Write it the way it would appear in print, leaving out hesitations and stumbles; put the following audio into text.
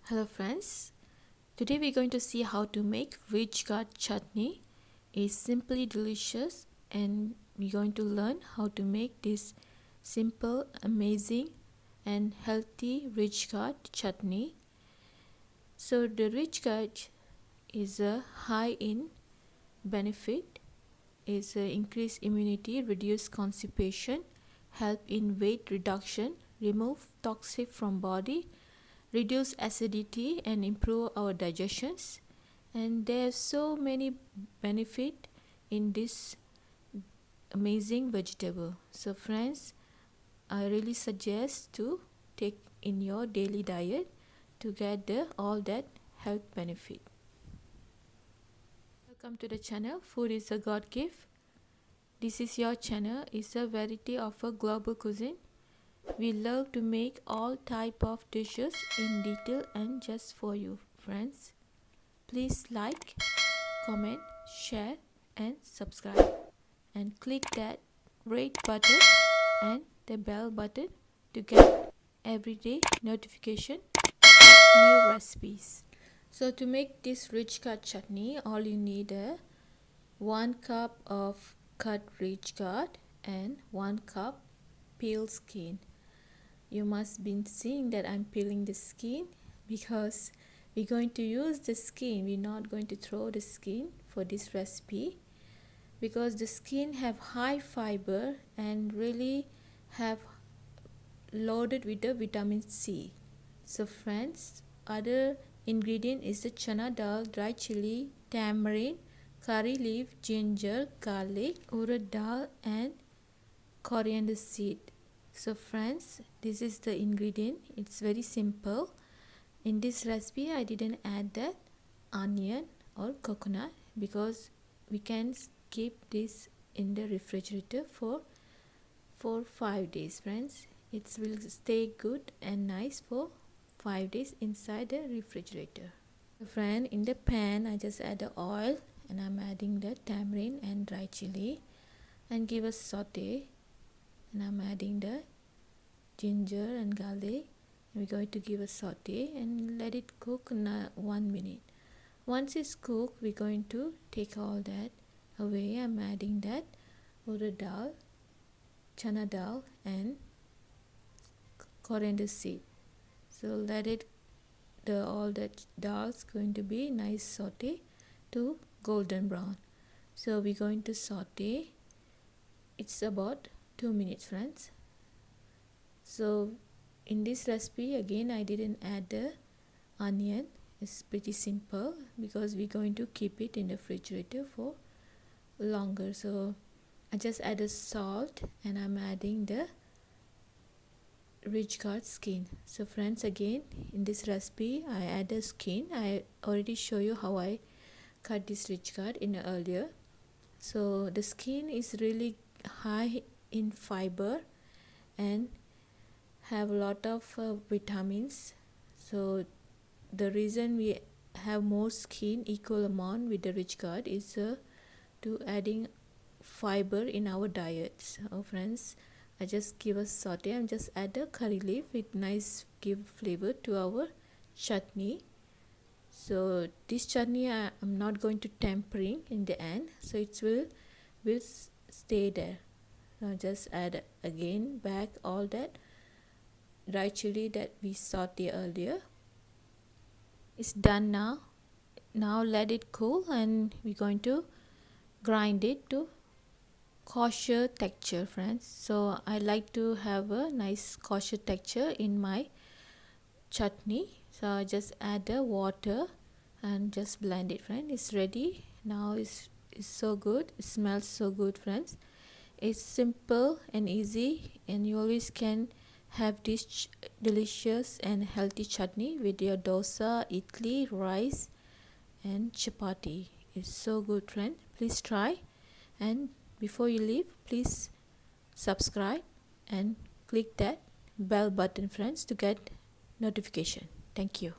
Hello friends, today we're going to see how to make rich gourd chutney. It's simply delicious and we're going to learn how to make this simple, amazing and healthy rich gourd chutney. So the rich gourd is a high in benefit, is increase immunity, reduce constipation, help in weight reduction, remove toxic from body, reduce acidity and improve our digestions, and there's so many benefit in this amazing vegetable. So friends, I really suggest to take in your daily diet to get all that health benefit. Welcome to the channel Food is a God Gift. This is your channel. It's a variety of a global cuisine. We love to make all type of dishes in detail and just for you friends. Please like, comment, share and subscribe and click that red button and the bell button to get everyday notification new recipes. So to make this rich gourd chutney, all you need 1 cup of cut rich gourd and 1 cup peeled skin. You must be seeing that I'm peeling the skin because we're going to use the skin. We're not going to throw the skin for this recipe because the skin have high fiber and really have loaded with the vitamin C. So friends, other ingredient is the chana dal, dry chili, tamarind, curry leaf, ginger, garlic, urad dal and coriander seed. So friends, this is the ingredient. It's very simple. In this recipe I didn't add that onion or coconut because we can keep this in the refrigerator for 5 days friends. It will stay good and nice for 5 days inside the refrigerator. Friend, in the pan I just add the oil and I'm adding the tamarind and dry chili and give a saute, and I'm adding the ginger and garlic. We're going to give a saute and let it cook 1 minute. Once it's cooked, we're going to take all that away. I'm adding that urad dal, chana dal and coriander seed. So let it all that dal's going to be nice saute to golden brown. So we're going to saute. It's about 2 minutes friends. So in this recipe again I didn't add the onion. It's pretty simple because we're going to keep it in the refrigerator for longer. So I just added salt and I'm adding the rich gourd skin. So friends, again in this recipe I add the skin. I already show you how I cut this rich gourd in earlier. So the skin is really high in fiber and have a lot of vitamins. So the reason we have more skin equal amount with the rich gourd is to adding fiber in our diets. So friends, I just give a saute and just add a curry leaf with nice give flavor to our chutney. So this chutney I'm not going to tempering in the end, so it will stay there. Now just add again back all that dry chili that we saute earlier. It's done now. Now let it cool and we're going to grind it to kosher texture friends. So I like to have a nice kosher texture in my chutney. So I just add the water and just blend it friends. It's ready. Now it's so good. It smells so good friends. It's simple and easy and you always can have this delicious and healthy chutney with your dosa, idli, rice and chapati. It's so good friend. Please try, and before you leave please subscribe and click that bell button friends to get notification. Thank you.